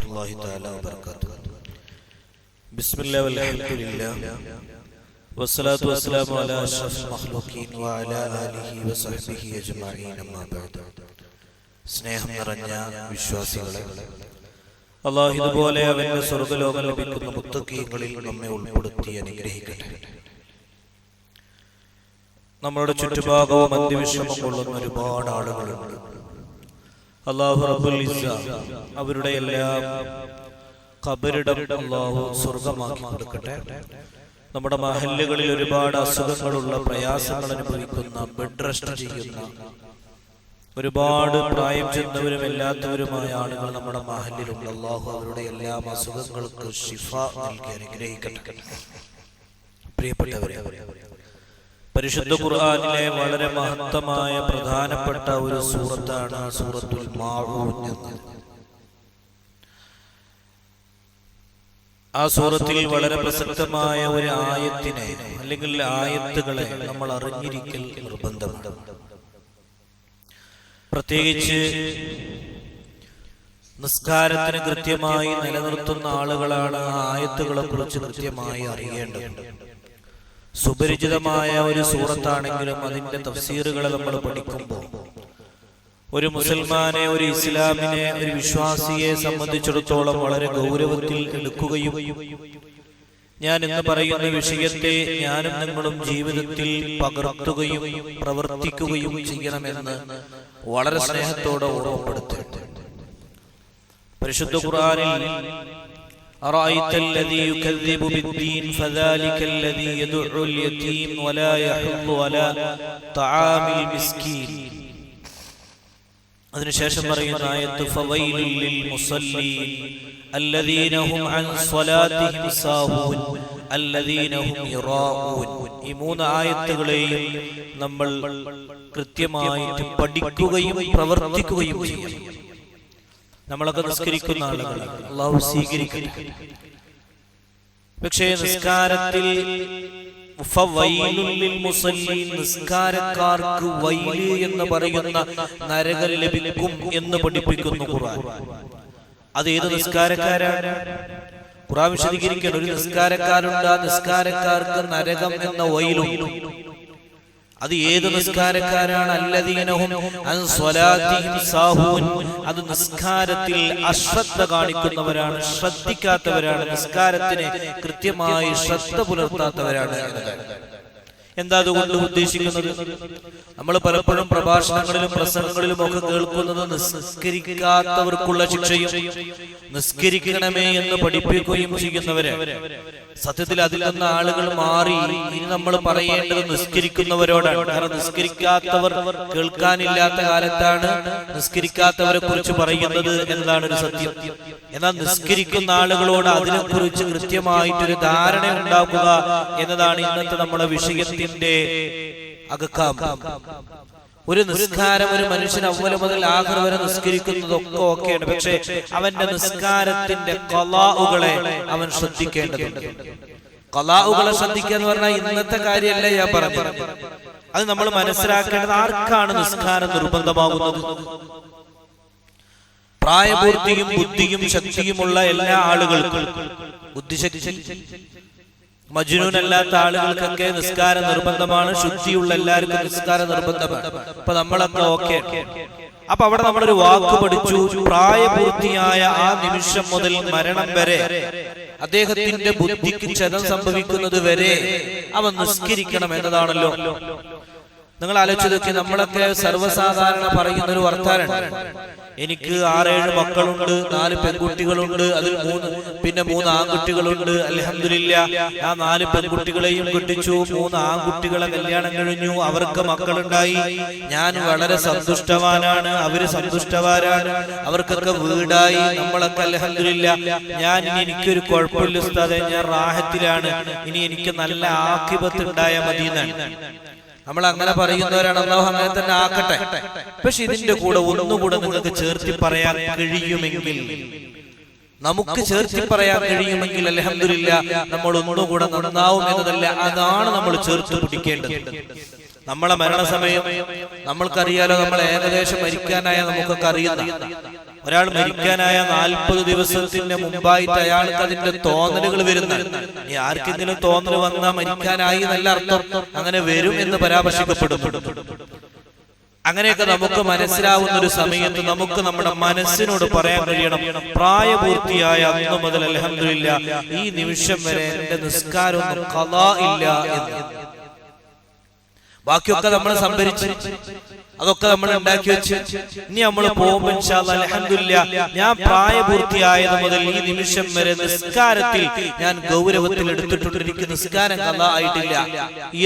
വറഹ്മത്തുള്ളാഹി തആല വബറകാതുഹു. ബിസ്മില്ലാഹി വൽഹംദുലില്ലാഹ് വസ്സലാത്തു വസ്സലാമു അലാ അഷ്റഫിൽ മഖ്ലൂഖീൻ വഅലാ ആലിഹി വസഹ്ബിഹി അജ്മഈൻ. അമ്മാ ബഅദ്. സ്നേഹം നിറഞ്ഞ വിശ്വാസികളെ, അല്ലാഹു ഇതുപോലെ അവന്റെ സ്വർഗ്ഗലോകം ലഭിക്കുന്ന മുത്തഖീങ്ങളിൽ നമ്മെ ഉൾപ്പെടുത്തി അനുഗ്രഹിക്കട്ടെ. നമ്മുടെ ചുറ്റുഭാഗവും അന്ത്യവിഷമം കൊള്ളുന്ന ഒരുപാട് ആളുകളുണ്ട്. അല്ലാഹു റബ്ബുൽ ഇസ്സ അവരുടെ എല്ലാം ഖബറിടം അല്ലാഹു സ്വർഗ്ഗമാക്കി കൊടുക്കട്ടെ. നമ്മുടെ മഹല്ലുകളിൽ ഒരുപാട് അസുഖങ്ങളുള്ള, പ്രയാസങ്ങൾ അനുഭവിക്കുന്ന, ബെഡ് റെസ്റ്റ് ചെയ്യുന്ന, ഒരുപാട് പ്രായം ചെന്നവരും എല്ലാത്തവരുമായ ആളുകൾ നമ്മുടെ മഹല്ലിലുണ്ട്. അല്ലാഹു അവരുടെ എല്ലാ അസുഖങ്ങൾക്ക് ശിഫ നൽകി അനുഗ്രഹിക്കട്ടെ. പ്രിയപ്പെട്ടവരെ, പരിശുദ്ധ ഖുർആനിലെ വളരെ മഹത്തമായ പ്രധാനപ്പെട്ട ഒരു സൂറത്താണ് സൂറത്തുൽ മാഊൻ എന്നത്. ആ സൂറത്തിൽ വളരെ പ്രസക്തമായ ഒരു ആയത്തിനെ അല്ലെങ്കിൽ ആയത്തുകളെ നമ്മൾ അറിഞ്ഞിരിക്കൽ നിർബന്ധമാണ്. പ്രത്യേകിച്ച് നിസ്കാരത്തിന് കൃത്യമായി നിലനിർത്തുന്ന ആളുകളാണ് ആ ആയത്തുകളെ കുറിച്ച് കൃത്യമായി അറിയേണ്ടത്. സുപരിചിതമായ ഒരു സൂറത്താണെങ്കിലും അതിന്റെ തഫ്സീറുകളെ നമ്മൾ പഠിക്കുമ്പോൾ ഒരു മുസൽമാനെ, ഒരു ഇസ്ലാമിനെ, ഒരു വിശ്വാസിയെ സംബന്ധിച്ചിടത്തോളം വളരെ ഗൗരവത്തിൽ എടുക്കുകയും ഞാൻ ഇന്ന് പറയുന്ന വിഷയത്തെ ഞാനും നിങ്ങളും ജീവിതത്തിൽ പകർത്തുകയും പ്രവർത്തിക്കുകയും ചെയ്യണമെന്ന് വളരെ സ്നേഹത്തോടെ ഓർമ്മപ്പെടുത്തുന്നു. പരിശുദ്ധ ഖുർആനിൽ أرأيت الذي يكذب بالدين فذلك الذي يدعو اليتيم ولا يحض على طعام المسكين. അതിനുശേഷം പറയുന്ന ആയത്ത് ഫവൈലുൽ ലിൽ മുസല്ലീൻ الذين هم عن صلاتهم ساهون الذين هم يراءون. ഈ മൂന്ന് ആയത്തുകളെയും നമ്മൾ കൃത്യമായി പഠിക്കുകയും പ്രവർത്തിക്കുകയും ചെയ്യണം. നമ്മളൊക്കെ നിസ്കരിക്കുന്ന ആളുകൾ, അല്ലാഹു സ്വീകരിക്കട്ടെ. പക്ഷേ നിസ്കാരത്തിൽ നിസ്കാരക്കാർക്ക് വൈല് എന്ന് പറയുന്ന നരകം ലഭിക്കും എന്ന് പഠിപ്പിക്കുന്നു ഖുർആൻ. അത് ഏത് നിസ്കാരക്കാരാണ്? ഖുർആൻ വിശദീകരിക്കണം. ഒരു നിസ്കാരക്കാരുണ്ട്, ആ നിസ്കാരക്കാർക്ക് നരകം എന്ന വൈലും. അത് ഏത് നിസ്കാരക്കാരാണ്? അല്ലദീനഹും അൻ സ്വലാത്തിഹിം സാഹൂൻ. അത് നിസ്കാരത്തിൽ അശ്രദ്ധ കാണിക്കുന്നവരാണ്, ശ്രദ്ധിക്കാത്തവരാണ്, നിസ്കാരത്തിന് കൃത്യമായി ശ്രദ്ധ പുലർത്താത്തവരാണ് എന്നതാണ്. എന്താ അതുകൊണ്ട് ഉദ്ദേശിക്കുന്നത്? നമ്മൾ പലപ്പോഴും പ്രഭാഷണങ്ങളിലും പ്രസംഗങ്ങളിലും ഒക്കെ കേൾക്കുന്നത് നിസ്കരിക്കാത്തവർക്കുള്ള ശിക്ഷയും നിസ്കരിക്കണമേ എന്ന് പഠിപ്പിക്കുകയും ചെയ്യുന്നവരെ. സത്യത്തിൽ അതിൽ നിന്ന് ആളുകൾ മാറി ഇനി നമ്മൾ പറയേണ്ടത് നിസ്കരിക്കുന്നവരോടാണ്. കാരണം നിസ്കരിക്കാത്തവർ കേൾക്കാനില്ലാത്ത കാലത്താണ് നിസ്കരിക്കാത്തവരെ കുറിച്ച് പറയുന്നത് എന്നതാണ് ഒരു സത്യം. എന്നാൽ നിസ്കരിക്കുന്ന ആളുകളോട് അതിനെക്കുറിച്ച് കൃത്യമായിട്ടൊരു ധാരണ ഉണ്ടാക്കുക എന്നതാണ് ഇന്നത്തെ നമ്മുടെ വിഷയത്തിന്റെ അകക്കാം. ഒരു നിസ്കാരം ഒരു മനുഷ്യൻ അവ്വല് മുതൽ ആഖിർ വരെ നിസ്കരിക്കുന്നതൊക്കെ ഓക്കെയാണ്. പക്ഷെ അവന്റെ നിസ്കാരത്തിന്റെ ഖളാഉകളെ അവൻ ശ്രദ്ധിക്കേണ്ടതുണ്ട്. ഖളാഉകളെ ശ്രദ്ധിക്കുക എന്ന് പറഞ്ഞാൽ ഇന്നത്തെ കാര്യമല്ല ഞാൻ പറഞ്ഞത്. അത് നമ്മൾ മനസ്സിലാക്കേണ്ടത് ആർക്കാണ് നിസ്കാരം നിർബന്ധമാകുന്നത്? പ്രായപൂർത്തിയും ബുദ്ധിയും ശക്തിയുമുള്ള എല്ലാ ആളുകൾക്കും, ബുദ്ധിശക്തി മജ്നൂൻ അല്ലാത്ത ആളുകൾക്കൊക്കെ നിസ്കാരം നിർബന്ധമാണ്. ശുദ്ധിയുള്ള എല്ലാവർക്കും നിസ്കാരം നിർബന്ധമാണ്. അപ്പൊ നമ്മളൊക്കെ ഓക്കെ. അപ്പൊ അവിടെ നമ്മളൊരു വാക്ക് പഠിച്ചു. പ്രായപൂർത്തിയായ ആ നിമിഷം മുതൽ മരണം വരെ അദ്ദേഹത്തിന്റെ ബുദ്ധിക്ക് ക്ഷതം സംഭവിക്കുന്നത് വരെ അവൻ നിസ്കരിക്കണം എന്നതാണല്ലോ. നിങ്ങൾ ആലോചിച്ച് നോക്കി, നമ്മളൊക്കെ സർവ്വസാധാരണ പറയുന്ന ഒരു വർത്താനാണ്. എനിക്ക് 6-7 മക്കളുണ്ട്, 4 പെൺകുട്ടികളുണ്ട്, അതിൽ 3 ആൺകുട്ടികളുണ്ട്. അൽഹംദുലില്ലാഹ്, ആ 4 പെൺകുട്ടികളെയും കെട്ടിച്ചു, 3 ആൺകുട്ടികളെ കല്യാണം കഴിഞ്ഞു, അവർക്ക് മക്കളുണ്ടായി. ഞാൻ വളരെ സന്തുഷ്ടവാനാണ്, അവര് സന്തുഷ്ടവാരാണ്, അവർക്കൊക്കെ വീടായി. നമ്മളൊക്കെ അൽഹംദുലില്ലാഹ്, ഞാൻ ഇനി എനിക്കൊരു കുഴപ്പമില്ല ഉസ്താദേ, ഞാൻ റാഹത്തിലാണ്, ഇനി എനിക്ക് നല്ല ആഖിബത്ത് ഉണ്ടായാൽ മതി എന്നാണ് നമ്മൾ അങ്ങനെ പറയുന്നവരാണ്. അല്ലാഹു അങ്ങനെ തന്നെ ആക്കട്ടെ. പക്ഷെ ഇതിന്റെ കൂടെ ഒന്നുകൂടെ നിങ്ങൾക്ക് ചേർത്തി പറയാൻ കഴിയുമെങ്കിൽ, നമുക്ക് ചേർത്തി പറയാൻ കഴിയുമെങ്കിൽ അൽഹംദുലില്ലാഹ് നമ്മൾ ഒന്നുകൂടെ നന്നാവും എന്നതല്ല, അതാണ് നമ്മൾ ചേർത്ത് പിടിക്കേണ്ടത്. നമ്മളെ മരണസമയം നമ്മൾക്കറിയാലോ, നമ്മൾ ഏകദേശം മരിക്കാനായ നമുക്കൊക്കെ അറിയുന്ന ഒരാൾ മരിക്കാനായ 40 ദിവസത്തിന്റെ മുമ്പായിട്ട് അയാൾക്ക് അതിന്റെ തോന്നലുകൾ വരുന്നുണ്ട്. ഇനി ആർക്കെങ്കിലും തോന്നൽ വന്നാൽ മരിക്കാനായി നല്ല അർത്ഥം, അങ്ങനെ വരും എന്ന് പരാമർശിക്കപ്പെടുന്നു. അങ്ങനെയൊക്കെ നമുക്ക് മനസ്സിലാവുന്ന ഒരു സമയത്ത് നമുക്ക് നമ്മുടെ മനസ്സിനോട് പറയാൻ കഴിയണം, പ്രായപൂർത്തിയായ അന്ന് മുതൽ അൽഹംദുലില്ലാഹ് ഈ നിമിഷം വരെ എന്റെ നിസ്കാരമൊന്നും ഖളാ ഇല്ല എന്ന്. ബാക്കിയൊക്കെ നമ്മൾ സംഭരിച്ച്, അതൊക്കെ നമ്മൾ ഉണ്ടാക്കി വെച്ച് ഇനി നമ്മൾ പോകുമ്പോൾ ഇൻഷാ അല്ലാഹ് അൽഹംദുലില്ലാഹ് ഞാൻ പ്രായപൂർത്തിയായത് മുതൽ ഈ നിമിഷം വരെ നിസ്കാരത്തിൽ ഞാൻ ഗൗരവത്തിൽ എടുത്തിട്ടുണ്ട്, എനിക്ക് നിസ്കാരം ഖളാ ആയിട്ടില്ല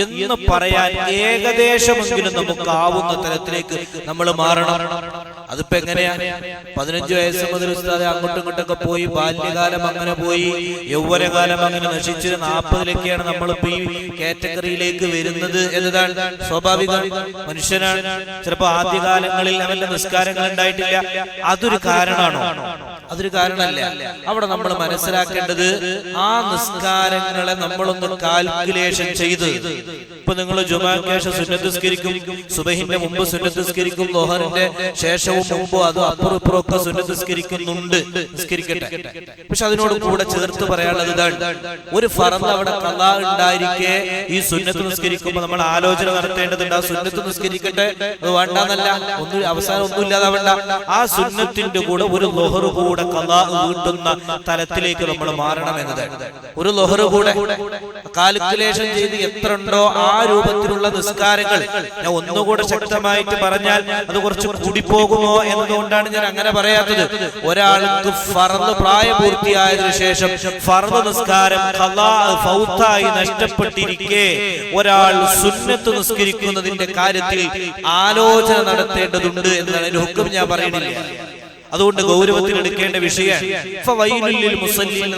എന്ന് പറയാൻ ഏകദേശമെങ്കിലും നമുക്ക് ആവുന്ന തരത്തിലേക്ക് നമ്മൾ മാറണം. അതിപ്പോ എങ്ങനെയാ? 15 വയസ്സ് മുതൽ ഉസ്താദെ അങ്ങോട്ടും ഇങ്ങോട്ടൊക്കെ പോയി, ബാല്യകാലം അങ്ങനെ പോയി, യൗവനകാലം അങ്ങനെ നശിച്ച് 40-ലൊക്കെയാണ് നമ്മളിപ്പോ ഈ കാറ്റഗറിയിലേക്ക് വരുന്നത് എന്നതാണ് സ്വാഭാവികം. മനുഷ്യനാണ്. ചിലപ്പോ ആദ്യകാലങ്ങളിൽ അവന്റെ നിസ്കാരങ്ങൾ ഉണ്ടായിട്ടില്ല. അതൊരു കാരണമാണോ? അതൊരു കാരണമല്ല. അവിടെ നമ്മൾ മനസ്സിലാക്കേണ്ടത് ആ നിസ്കാരങ്ങളെ നമ്മളൊന്ന് കാൽക്കുലേഷൻ ചെയ്ത്, ഇപ്പൊ നിങ്ങൾ ജുമാക്ക് ശേഷം സുന്നത്ത് നിസ്കരിക്കും, സുബഹിന്റെ മുമ്പ് സുന്നത്ത് നിസ്കരിക്കും, ളുഹറിന്റെ ശേഷവും മുമ്പോ അതോ അപ്പുറം ഇപ്പുറം ഒക്കെ സുന്നത്ത് നിസ്കരിക്കുന്നുണ്ട്, നിസ്കരിക്കട്ടെ. പക്ഷെ അതിനോട് കൂടെ ചേർത്ത് പറയാനുള്ളത് ഇതാണ്, ഒരു ഫർദ് അവിടെ ഖളാ ഉണ്ടായിരിക്കെ ഈ സുന്നത്ത് നിസ്കരിക്കുമ്പോൾ നമ്മൾ ആലോചന നടത്തേണ്ടതുണ്ട്. ആ സുന്നത്ത് നിസ്കരിക്കട്ടെ, അത് വേണ്ടെന്നല്ല, ഒന്നും അവസാനം ഒന്നും ഇല്ലാതാവണ്ട. ആ സുന്നത്തിന്റെ കൂടെ ഒരു ളുഹർ കൂടെ ഖളാ വീട്ടുന്ന തലത്തിലേക്ക് നമ്മൾ മാറണം എന്നതാണ്. ഒരു ളുഹർ കൂടെ കാൽക്കുലേഷൻ ചെയ്ത് എത്ര ഉണ്ടോ ആ രൂപത്തിലുള്ള നിസ്കാരങ്ങൾ. ഞാൻ ഒന്നുകൂടെ ശക്തമായിട്ട് പറഞ്ഞാൽ അത് കുറച്ച് കൂടിപ്പോകുമോ എന്നതുകൊണ്ടാണ് ഞാൻ അങ്ങനെ പറയാത്തത്. ഒരാൾക്ക് ഫർദ് പ്രായപൂർത്തിയായതിനു ശേഷം ഫർദ് നിസ്കാരം ഖളാ ഫൗത്തായി നഷ്ടപ്പെട്ടിരിക്കെ ഒരാൾ സുന്നത്ത് നിസ്കരിക്കുന്നതിന്റെ കാര്യത്തിൽ ആലോചന നടത്തേണ്ടതുണ്ട് എന്നാണ് ഒരു ഹുക്കം ഞാൻ പറയുന്നില്ല. അതുകൊണ്ട് ഗൗരവത്തിൽ എടുക്കേണ്ട വിഷയമാണ്.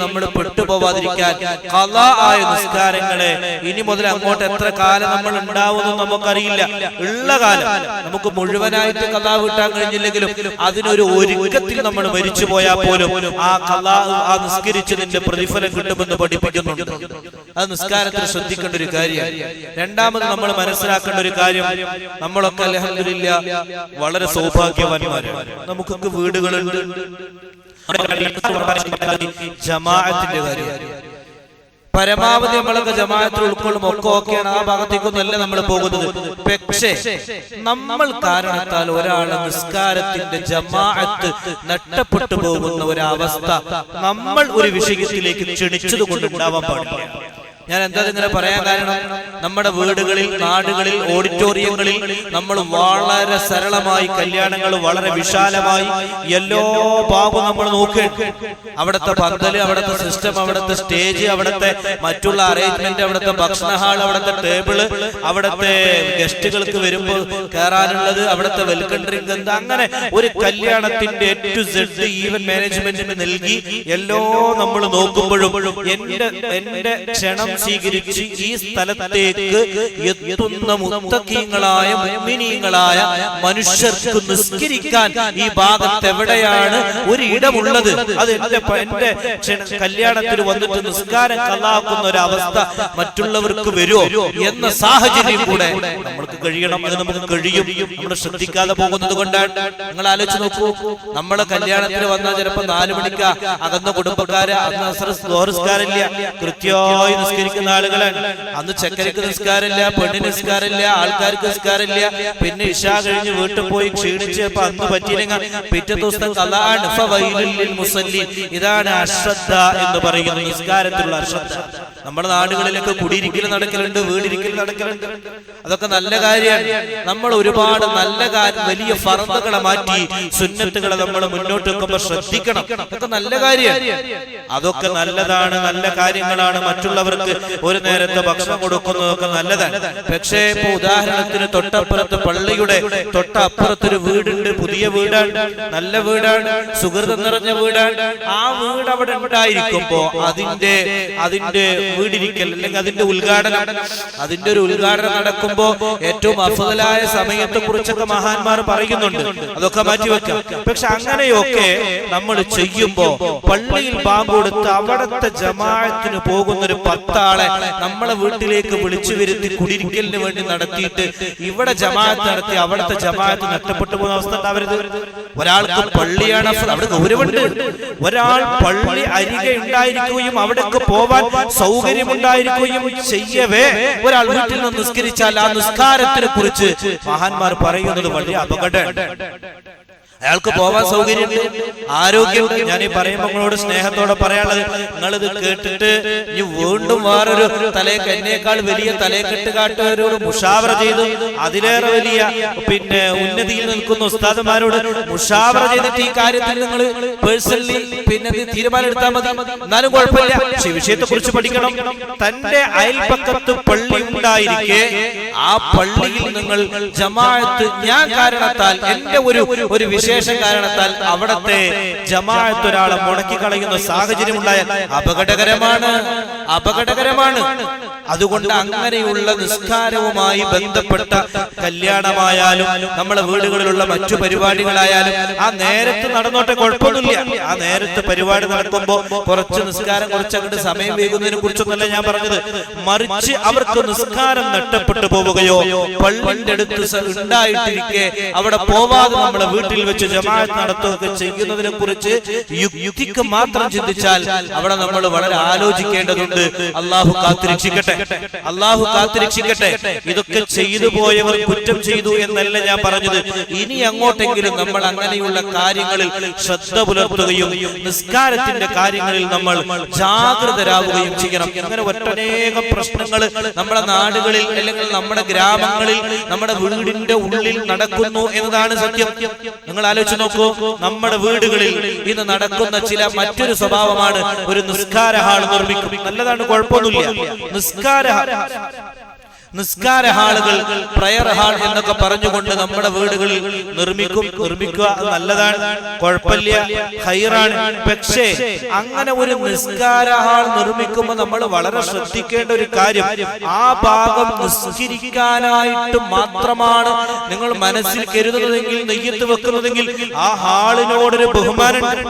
നമ്മൾ പെട്ടുപോവാതിരിക്കാൻ ഖളാ ആയ നിസ്കാരങ്ങളെ ഇനി മുതൽ അങ്ങോട്ട് എത്ര കാലം നമ്മൾ ഉണ്ടാവുമെന്ന് നമുക്കറിയില്ല. ഉള്ള കാലം നമുക്ക് മുഴുവനായിട്ട് ഖളാ വീട്ടാൻ കഴിഞ്ഞില്ലെങ്കിലും അതിനൊരു ഒരുക്കത്തിൽ നമ്മൾ മരിച്ചു പോയാൽ പോലും ആ ഖളാ ആ നിസ്കരിച്ചതിന്റെ പ്രതിഫലം കിട്ടുമെന്ന് പഠിപ്പിക്കുന്നുണ്ട്. അത് നിസ്കാരത്തിൽ ശ്രദ്ധിക്കേണ്ട ഒരു കാര്യമാണ്. രണ്ടാമത് നമ്മൾ മനസ്സിലാക്കേണ്ട ഒരു കാര്യം, നമ്മളൊക്കെ അൽഹംദുലില്ലാഹ് വളരെ സൗഭാഗ്യവാന്മാരാണ്. നമുക്കൊക്കെ വീട് ജമാഅത്തിന്റെ കാര്യം പരമാവധി നമ്മളൊക്കെ ജമാഅത്തിൽ ഉൾക്കൊള്ളും, ഒക്കെ ഓക്കെയാണ്. ആ ഭാഗത്തേക്കൊന്നല്ല നമ്മൾ പോകുന്നത്. പക്ഷേ നമ്മൾ കാരണത്താൽ ഒരാളെ നിസ്കാരത്തിന്റെ ജമാഅത്ത് നഷ്ടപ്പെട്ടു പോകുന്ന ഒരവസ്ഥ നമ്മൾ ഒരു വിഷയത്തിലേക്ക് ക്ഷണിച്ചത് കൊണ്ട് ഉണ്ടാവാൻ പാടില്ല. ഞാൻ എന്താ ഇങ്ങനെ പറയാൻ കാരണം, നമ്മുടെ വീടുകളിൽ, നാടുകളിൽ, ഓഡിറ്റോറിയങ്ങളിൽ നമ്മൾ വളരെ സരളമായി കല്യാണങ്ങൾ വളരെ വിശാലമായി എല്ലാ ഭാഗവും നമ്മൾ നോക്കുക. അവിടുത്തെ പന്തല്, അവിടുത്തെ സിസ്റ്റം, അവിടുത്തെ സ്റ്റേജ്, അവിടുത്തെ മറ്റുള്ള അറേഞ്ച്മെന്റ്, അവിടുത്തെ ഭക്ഷണ ഹാൾ, അവിടുത്തെ ടേബിള്, അവിടുത്തെ ഗസ്റ്റുകൾക്ക് വരുമ്പോൾ കയറാനുള്ളത്, അവിടുത്തെ വെൽക്കം ഡ്രിങ്ക്, എന്താ അങ്ങനെ ഒരു കല്യാണത്തിന്റെ A to Z ഈവൻ മാനേജ്മെന്റിന് നൽകി എല്ലാം നമ്മൾ നോക്കുമ്പോഴും എന്റെ ക്ഷണം സ്വീകരിച്ച് ഈ സ്ഥലത്തേക്ക് എത്തുന്ന മുത്തഖീങ്ങളായ മുഅ്മിനീങ്ങളായ മനുഷ്യർക്ക് നിസ്കരിക്കാൻ ഈ ഭാഗത്ത് എവിടെയാണ് ഒരു ഇടമുള്ളത്? അത് എന്റെ കല്യാണത്തിന് വന്നിട്ട് നിസ്കാരം ഖളാക്കുന്ന ഒരു അവസ്ഥ മറ്റുള്ളവർക്ക് വരുമോ എന്ന സാഹചര്യം കൂടെ നമ്മൾക്ക് കഴിയണം. അത് നമുക്ക് കഴിയും. നമ്മൾ ശ്രദ്ധിക്കാതെ പോകുന്നത് കൊണ്ടാണ്. നിങ്ങൾ ആലോചിച്ച് നോക്കൂ, നമ്മളെ കല്യാണത്തിന് വന്നാൽ ചിലപ്പോ 4 മണിക്ക് അകന്ന കുടുംബക്കാര് അന്ന് നിസ്കാരമില്ല, കൃത്യമായി നിസ്കരിക്കുന്ന ആളുകളാണ്. അന്ന് ചെക്കർക്ക് നിസ്കാരമില്ല, പെണ്ണിന് നിസ്കാരമില്ല, ആൾക്കാർക്ക് നിസ്കാരമില്ല. പിന്നെ ഇശാ കഴിഞ്ഞ് വീട്ടിൽ പോയി ക്ഷീണിച്ച് അന്ന് പറ്റിയില്ലെങ്കിൽ പിറ്റേ ദിവസം ഖളാഅൻ ഫവൈലുൽ ലിൽ മുസല്ലീൻ. ഇതാണ് അശ്രദ്ധ എന്ന് പറയുന്നത്, നിസ്കാരത്തിലുള്ള അശ്രദ്ധ. നമ്മുടെ നാടുകളിലൊക്കെ കുടിയിരിക്കൽ നടക്കലുണ്ട്, വീടിരിക്കൽ നടക്കലുണ്ട്. അതൊക്കെ നല്ല കാര്യമാണ്. നമ്മൾ ഒരുപാട് നല്ല വലിയ ഫർദുകളെ മാറ്റി സുന്നത്തുകളെ നമ്മൾ മുന്നോട്ട് വെക്കുമ്പോൾ ശ്രദ്ധിക്കണം. അതൊക്കെ നല്ല കാര്യമാണ്. അതൊക്കെ നല്ലതാണ്, നല്ല കാര്യങ്ങളാണ്. മറ്റുള്ളവർക്ക് ഒരു നേരത്തെ ഭക്ഷണം കൊടുക്കുന്നതൊക്കെ നല്ലതാണ്. പക്ഷേ ഇപ്പൊ ഉദാഹരണത്തിന് തൊട്ടപ്പുറത്ത് പള്ളിയുടെ തൊട്ടപ്പുറത്തൊരു വീടുണ്ട്, പുതിയ വീടാണ്, നല്ല വീടാണ്, സുഹൃതം നിറഞ്ഞ വീടാണ്. ആ വീട് അവിടെ ഉണ്ടായിരിക്കുമ്പോ അതിന്റെ വീടിരിക്കൽ അല്ലെങ്കിൽ അതിന്റെ ഒരു ഉദ്ഘാടനം നടക്കുമ്പോ ഏറ്റവും അഫ്ളലായ സമയത്തെ കുറിച്ചൊക്കെ മഹാന്മാർ പറയുന്നുണ്ട്. അതൊക്കെ മാറ്റിവെക്കാം. പക്ഷെ അങ്ങനെയൊക്കെ നമ്മൾ ചെയ്യുമ്പോ പള്ളിയിൽ ബാങ്ക് കൊടുത്ത് അവിടത്തെ ജമാഅത്തിന് പോകുന്ന ഒരു 10 ആളെ നമ്മളെ വീട്ടിലേക്ക് വിളിച്ചു വരുത്തി കുടിയിരിക്കലിന് വേണ്ടി നടത്തിയിട്ട് ഇവിടെ ജമാഅത്ത് നടത്തി അവിടുത്തെ ജമാഅത്ത് നഷ്ടപ്പെട്ടു പോകുന്ന അവസ്ഥ ഉണ്ടാവരുത്. ഒരാൾക്ക് പള്ളിയാണ് അവിടെ ഗൗരവമുണ്ട്. ഒരാൾ പള്ളി അരികെ ഉണ്ടായിരിക്കുകയും അവിടേക്ക് പോവാൻ സൗകര്യമുണ്ടായിരിക്കുകയും ചെയ്യവേ ഒരാൾ വീട്ടിൽ നിന്ന് നിസ്കരിച്ചാൽ ആ നിസ്കാരത്തിനെ കുറിച്ച് മഹാന്മാർ പറയുന്നത് വലിയ അപകടമാണ്. അയാൾക്ക് പോവാൻ സൗകര്യമുണ്ട്, ആരോഗ്യമുണ്ട്. ഞാൻ ഈ പറയുമ്പോൾ നിങ്ങളോട് സ്നേഹത്തോടെ പറയാനുള്ളത്, നിങ്ങളിത് കേട്ടിട്ട് ഇനി വീണ്ടും വേറൊരു എന്നേക്കാൾ വലിയ തലേക്കെട്ടുകാട്ടുകാരോട് മുഷാവറ ചെയ്ത് അതിലേറെ വലിയ ഉന്നതിയിൽ നിൽക്കുന്ന ഉസ്താദന്മാരോട് മുഷാവറ ചെയ്തിട്ട് ഈ കാര്യത്തിൽ നിങ്ങൾ പേഴ്സണലി തീരുമാനം എടുത്താൽ മതി. എന്നാലും കുഴപ്പമില്ല. പക്ഷെ വിഷയത്തെ കുറിച്ച് പഠിക്കണം. തന്റെ അയൽപക്കത്ത് പള്ളി ഉണ്ടായിരിക്കെ ആ പള്ളിയിൽ നിങ്ങൾ ജമാഅത്ത് ഞാൻ കാരണത്താൽ എന്റെ ഒരു വിഷയം കാരണത്താൽ അവിടത്തെ ജമാഅത്ത് ഒരാളെ മുടക്കി കളയുന്ന സാഹചര്യം ഉണ്ടായാൽ അപകടകരമാണ്. അതുകൊണ്ട് അങ്ങനെയുള്ള നിസ്കാരവുമായി ബന്ധപ്പെട്ട കല്യാണമായാലും നമ്മളെ വീടുകളിലുള്ള മറ്റു പരിപാടികളായാലും ആ നേരത്ത് നടന്നോട്ടെ, കുഴപ്പമൊന്നുമില്ല. ആ നേരത്ത് പരിപാടി നടക്കുമ്പോൾ കുറച്ച് നിസ്കാരം കുറച്ചങ്ങോട്ട് സമയം വൈകുന്നതിനെ കുറിച്ചൊന്നല്ല ഞാൻ പറഞ്ഞത്. മറിച്ച് അവർക്ക് നിസ്കാരം നഷ്ടപ്പെട്ടു പോവുകയോ പള്ളിന്റെ അടുത്ത് ഉണ്ടായിട്ടിരിക്കെ അവിടെ പോവാതെ നമ്മളെ വീട്ടിൽ വെച്ച് ജമാഅത്ത് നടത്തുകയൊക്കെ ചെയ്യുന്നതിനെ കുറിച്ച് യുക്തിക്ക് മാത്രം ചിന്തിച്ചാൽ അവിടെ നമ്മൾ വളരെ ആലോചിക്കേണ്ടതുണ്ട്. അള്ളാഹു കാത്തിരക്ഷിക്കട്ടെ. ഇതൊക്കെ ചെയ്തു പോയവർ കുറ്റം ചെയ്തു എന്നല്ല ഞാൻ പറഞ്ഞത്. ഇനി അങ്ങോട്ടെങ്കിലും നമ്മൾ അങ്ങനെയുള്ള കാര്യങ്ങളിൽ ശ്രദ്ധ പുലർത്തുകയും നിസ്കാരത്തിന്റെ കാര്യങ്ങളിൽ നമ്മൾ ജാഗ്രതരാകുകയും ചെയ്യണം. അങ്ങനെ ഒട്ടനേകം പ്രശ്നങ്ങൾ നമ്മുടെ നാടുകളിൽ അല്ലെങ്കിൽ നമ്മുടെ ഗ്രാമങ്ങളിൽ നമ്മുടെ വീടിന്റെ ഉള്ളിൽ നടക്കുന്നു എന്നതാണ് സത്യം. നിങ്ങൾ ആലോചിച്ച് നോക്കൂ, നമ്മുടെ വീടുകളിൽ ഇന്ന് നടക്കുന്ന മറ്റൊരു സ്വഭാവമാണ് ഒരു നിസ്കാര ഹാൾ നിർമ്മിക്കും. നല്ലതാണ്, കുഴപ്പമൊന്നുമില്ല. നിസ്കാര ഹാളുകൾ, പ്രയർ ഹാൾ എന്നൊക്കെ പറഞ്ഞുകൊണ്ട് നമ്മുടെ വീടുകളിൽ നിർമ്മിക്കുക നല്ലതാണ്, കുഴപ്പമില്ല, ഖൈറാണ്. പക്ഷേ അങ്ങനെ ഒരു നിസ്കാര ഹാൾ നിർമ്മിക്കുമ്പോൾ നമ്മൾ വളരെ ശ്രദ്ധിക്കേണ്ട ഒരു കാര്യം, ആ ഭാഗം നിസ്കരിക്കാനായിട്ട് മാത്രമാണ് നിങ്ങൾ മനസ്സിൽ കരുതുന്നതെങ്കിൽ, നെയ്യത്ത് വെക്കുന്നതെങ്കിൽ ആ ഹാളിനോടൊരു ബഹുമാനമുണ്ട്.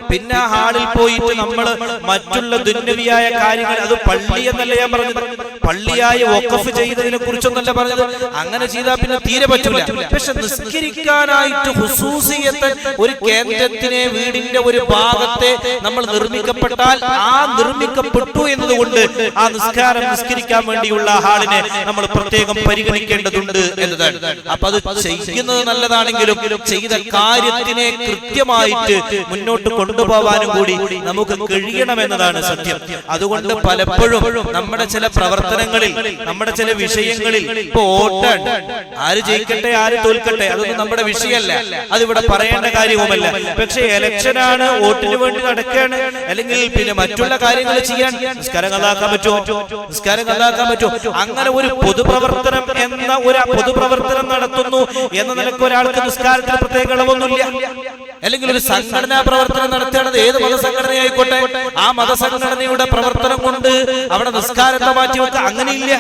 പിന്നെ ആ ഹാളിൽ പോയിട്ട് നമ്മൾ മറ്റുള്ള ദുന്യവിയായ കാര്യങ്ങൾ, അത് പള്ളി എന്നല്ല ഞാൻ പറഞ്ഞത്, പള്ളിയായി വഖഫ് ചെയ്തതിനെ കുറിച്ചൊന്നല്ല പറഞ്ഞത്. അങ്ങനെ ചെയ്താൽ പിന്നെ തീരെ പറ്റൂല. പക്ഷെ നിസ്കരിക്കാനായിട്ട് ഹുസൂസിയത്ത് ഒരു കേന്ദ്രത്തിനെ, വീടിന്റെ ഒരു ഭാഗത്തെ നമ്മൾ നിർമ്മിക്കപ്പെട്ടാൽ ആ നിർമ്മിക്കപ്പെട്ടു എന്നതുകൊണ്ട് ആ നിസ്കരിക്കാൻ വേണ്ടിയുള്ള ഹാളിനെ നമ്മൾ പ്രത്യേകം പരിഗണിക്കേണ്ടതുണ്ട് എന്നതാണ്. അപ്പൊ അത് ചെയ്യുന്നത് നല്ലതാണെങ്കിലും ചെയ്ത കാര്യത്തിനെ കൃത്യമായിട്ട് മുന്നോട്ട് കൊണ്ടുപോകാനും കൂടി നമുക്ക് കഴിയണമെന്നതാണ് സത്യം. അതുകൊണ്ട് പലപ്പോഴും നമ്മുടെ ചില പ്രവർത്തനങ്ങളിൽ, നമ്മുടെ ചില വിഷയങ്ങളിൽ, ഇപ്പൊ വോട്ടാണ്, ആര് ജയിക്കട്ടെ ആര് തോൽക്കട്ടെ അതൊന്നും നമ്മുടെ വിഷയമല്ല, അതിവിടെ പറയേണ്ട കാര്യവുമല്ല. പക്ഷെ ഇലക്ഷനാണ്, വോട്ടിന് വേണ്ടി നടക്കുകയാണ്, അല്ലെങ്കിൽ പിന്നെ മറ്റുള്ള കാര്യങ്ങൾ ചെയ്യാൻ നിസ്കാരം കലാക്കാൻ പറ്റുമോ? അങ്ങനെ ഒരു പൊതുപ്രവർത്തനം നടത്തുന്നു എന്ന നിലക്ക് ഒരാൾക്ക് നിസ്കാരത്തിന് പ്രത്യേക ഇളവൊന്നുമില്ല. അല്ലെങ്കിൽ ഒരു സംഘടനാ പ്രവർത്തനം നടത്തുകയാണത്, ഏത് മതസംഘടനയായിക്കോട്ടെ, ആ മതസംഘടനയുടെ പ്രവർത്തനം കൊണ്ട് അവിടെ നിസ്കാരത്തെ മാറ്റിവെക്കുക, അങ്ങനെയില്ല.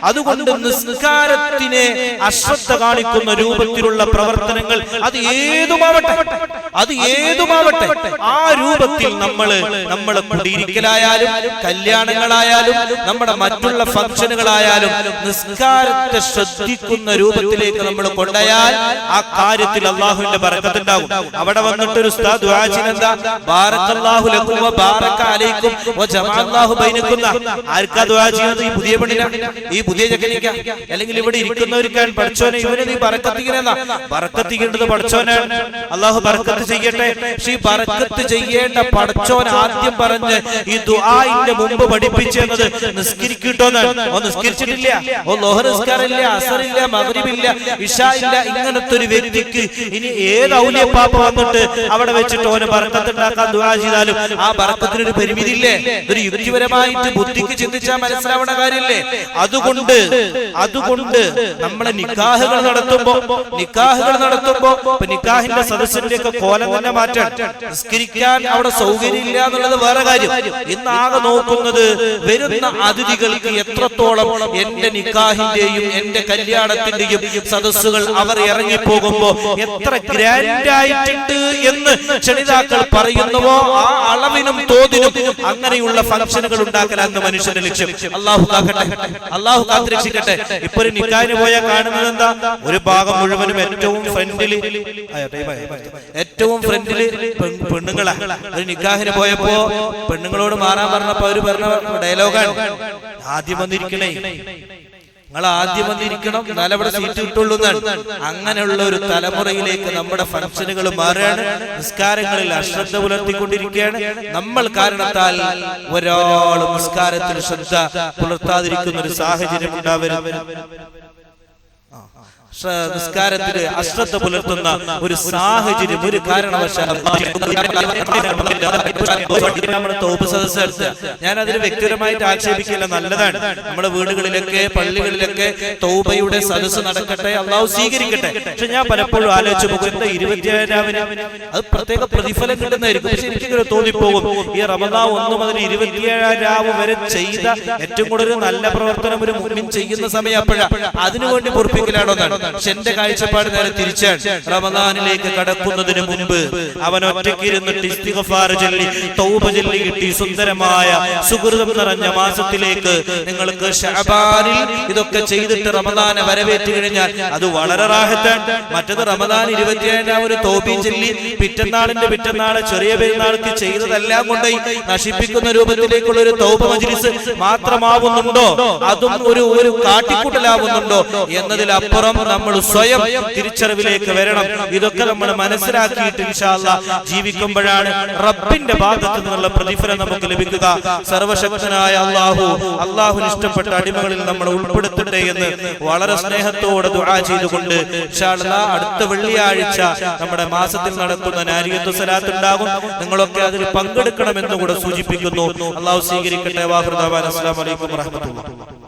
അതുകൊണ്ട് നിസ്കാരത്തിനെ അശ്രദ്ധ കാണിക്കുന്ന രൂപത്തിലുള്ള പ്രവർത്തനങ്ങൾ അത് ഏതുമാവട്ടെ ആ രൂപത്തിൽ നമ്മളെ കുടിയിരിക്കലായാലും കല്യാണങ്ങളായാലും നമ്മുടെ മറ്റുള്ള ഫംഗ്ഷനുകളായാലും നിസ്കാരത്തെ ശ്രദ്ധിക്കുന്ന രൂപത്തിലേക്ക് നമ്മൾ കൊണ്ടുപോയാൽ ആ കാര്യത്തിൽ അള്ളാഹുവിന്റെ ബറക്കത്തുണ്ടാകും. അവിടെ വന്നിട്ടൊരു ഉസ്താദ് ദുആ ചെയ്യുന്നതാ, ബാറക്കല്ലാഹു ലക്കും വ ബാറക അലൈക്കും വ ജമഅല്ലാഹു ബൈനക്കും. ആർക്കാ ദുആ ചെയ്യുന്നത്? ഈ പുതിയ പെണ്ണിനാ, ഈ പുതിയ ചെക്കനിക്കാ, അല്ലെങ്കിൽ ഇവിടെ ഇരിക്കുന്നവർക്കാണ്. പഠിച്ചോനെ ഇവനെ നീ ബറക്കത്തിക്കണെന്നാ, ബറക്കത്തിക്കേണ്ടത് പഠിച്ചോനാണ്. അള്ളാഹു ബറക്കത്ത് ചെയ്യട്ടെ. പക്ഷെ ഈ ബറക്കത്ത് ചെയ്യേണ്ട പഠിച്ചോൻ ആദ്യം പറഞ്ഞ് ഈ ദുആഇന്റെ മുമ്പ് പഠിപ്പിച്ചു എന്നത് നിസ്കരിക്കട്ടോന്നാണ്. ഓ നിസ്കരിച്ചിട്ടില്ല, ഓ ലോഹർ നിസ്കാരമില്ല, അസറില്ല, മഗ്രിബില്ല, ഇശാ ഇല്ല, ഇങ്ങനത്തെ ഒരു വ്യക്തിക്ക് ഇനി ഏത് ഔലിയപ്പാപ്പ വന്നിട്ട് അവിടെ വെച്ചിട്ട് ഓന് ബറക്കത്ത് ഉണ്ടാക്കാൻ ദുആ ചെയ്താലും ആ ബറക്കത്തിനൊരു പരിമിതിയില്ലേ? ഇതൊരു യുക്തിപരമായിട്ട് ബുദ്ധിക്ക് ചിന്തിച്ചാൽ മനസ്സിലാവുന്ന കാര്യമില്ലേ? അതുകൊണ്ട് നമ്മളെ നിക്കാഹുകൾ നടത്തുമ്പോ നിക്കാഹിന്റെ സദസ്സിന്റെ ഒക്കെ കോലം തന്നെ മാറ്റാൻ, നിസ്കരിക്കാൻ അവിടെ സൗകര്യമില്ല എന്നുള്ളത് വേറെ കാര്യം. ഇന്നാകെ നോക്കുന്നത് വരുന്ന അതിഥികൾക്ക് എത്രത്തോളം എന്റെ നിക്കാഹിന്റെയും എന്റെ കല്യാണത്തിന്റെയും സദസ്സുകൾ അവർ ഇറങ്ങിപ്പോകുമ്പോ എത്ര ഗ്രാൻഡായിട്ട് ഉണ്ട് എന്ന് ക്ഷണിതാക്കൾ പറയുന്നുവോ ആ അളവിനും തോതിനും അങ്ങനെയുള്ള ഫംഗ്ഷനുകൾ ഉണ്ടാക്കലാണ് മനുഷ്യന്റെ ലക്ഷ്യം. അള്ളാഹു കാക്കട്ടെ, അള്ളാഹു കാത്തുരക്ഷിക്കട്ടെ. ഇപ്പൊ ഒരു നിക്കാഹിന് പോയാൽ കാണുന്നത് എന്താ? ഒരു ഭാഗം മുഴുവനും ഏറ്റവും ഫ്രണ്ടില് പെണ്ണുങ്ങളാ. ഒരു നിക്കാഹിന് പോയപ്പോ പെണ്ണുങ്ങളോട് മാറാൻ പറഞ്ഞപ്പോ അവര് പറഞ്ഞ ഡയലോഗാണ്, ആദ്യം വന്നിരിക്കണേ, നിങ്ങൾ ആദ്യം വന്നിരിക്കണം, എന്നാലും അവിടെ സീറ്റ് കിട്ടുള്ളൂ എന്നാണ്. അങ്ങനെയുള്ള ഒരു തലമുറയിലേക്ക് നമ്മുടെ ഫംഗ്ഷനുകൾ മാറുകയാണ്. നിസ്കാരങ്ങളിൽ അശ്രദ്ധ പുലർത്തിക്കൊണ്ടിരിക്കുകയാണ്. നമ്മൾ കാരണത്താൽ ഒരാളും നിസ്കാരത്തിൽ ശ്രദ്ധ പുലർത്താതിരിക്കുന്ന ഒരു സാഹചര്യം ഉണ്ടാവരുത്. നിസ്കാരത്തിന് അശ്രദ്ധ പുലർത്തുന്ന ഒരു സാഹചര്യം ഒരു കാരണവശാലും നമ്മുടെ തൗബ സദസ്സ് നടത്തുക. ഞാൻ അതിന് വ്യക്തിപരമായിട്ട് ആക്ഷേപിക്കില്ല, നല്ലതാണ്. നമ്മുടെ വീടുകളിലൊക്കെ പള്ളികളിലൊക്കെ തൗബയുടെ സദസ്സ് നടക്കട്ടെ, അള്ളാഹു സ്വീകരിക്കട്ടെ. പക്ഷെ ഞാൻ പലപ്പോഴും ആലോചിച്ച് പോകുന്നത് 27-ാവിന് അത് പ്രത്യേക പ്രതിഫലം കിട്ടുന്നതായിരിക്കും. പക്ഷെ എനിക്കിങ്ങനെ തോന്നിപ്പോകും, ഈ റമദാൻ 1 മുതൽ 27-ാം വരെ ചെയ്ത ഏറ്റവും കൂടുതൽ നല്ല പ്രവർത്തനം ഒരു മുഅ്മിൻ ചെയ്യുന്ന സമയം അപ്പോഴാണ്. അതിനുവേണ്ടി പൊറുപ്പിക്കലാണോ എന്നാണ്. പക്ഷെ എന്റെ കാഴ്ചപ്പാട് നേരെ തിരിച്ചാണ്. റമദാനിലേക്ക് കടക്കുന്നതിന് മുൻപ് അവൻ ഒറ്റയ്ക്കിരുന്നിട്ട് ഇസ്തിഗ്ഫാർ ചൊല്ലി തൗബ ചൊല്ലി കിട്ടി സുന്ദരമായ സുഹൃതം നിറഞ്ഞ മാസത്തിലേക്ക് നിങ്ങൾക്ക് ശഅബാനിൽ ഇതൊക്കെ ചെയ്തിട്ട് റമദാനെ വരവേറ്റ് കഴിഞ്ഞാൽ അത് വളരെ റാഹത്താണ്. മറ്റത് റമദാൻ 27-ാം ഒരു തൗബയും ചൊല്ലി പിറ്റന്നാള് ചെറിയ പെരുന്നാൾക്ക് ചെയ്തതെല്ലാം കൊണ്ടുപോയി നശിപ്പിക്കുന്ന രൂപത്തിലേക്കുള്ള ഒരു തൗബ മജ്ലിസ് മാത്രമാവുന്നുണ്ടോ, അതും ഒരു കാട്ടിക്കൂട്ടലാവുന്നുണ്ടോ എന്നതിലപ്പുറം നമ്മൾ സ്വയം തിരിച്ചറിവിലേക്ക് വരണം. ഇതൊക്കെ നമ്മൾ മനസ്സിലാക്കിയിട്ട് ഇൻഷാ അല്ലാഹ് ജീവിക്കുമ്പോഴാണ് റബ്ബിന്റെ ഭാഗത്ത് നിന്നുള്ള പ്രതിഫലം നമുക്ക് ലഭിക്കുക. സർവശക്തനായ അല്ലാഹുവിന് ഇഷ്ടപ്പെട്ട അടിമകളിൽ നമ്മൾ ഉൾപ്പെടുത്തട്ടെ എന്ന് വളരെ സ്നേഹത്തോടെ ദുആ ചെയ്തുകൊണ്ട് ഇൻഷാ അല്ലാഹ് അടുത്ത വെള്ളിയാഴ്ച നമ്മുടെ മാസത്തിൽ നടക്കുന്ന നാരിയത്ത് സ്വലാത്ത് ഉണ്ടാകും. നിങ്ങളൊക്കെ അതിൽ പങ്കെടുക്കണമെന്ന് കൂടെ സൂചിപ്പിക്കുന്നു. അല്ലാഹു സ്വീകരിക്കട്ടെ. വാഹൃദാവാൻ. അസ്സലാമു അലൈക്കും വറഹ്മത്തുള്ളാഹി.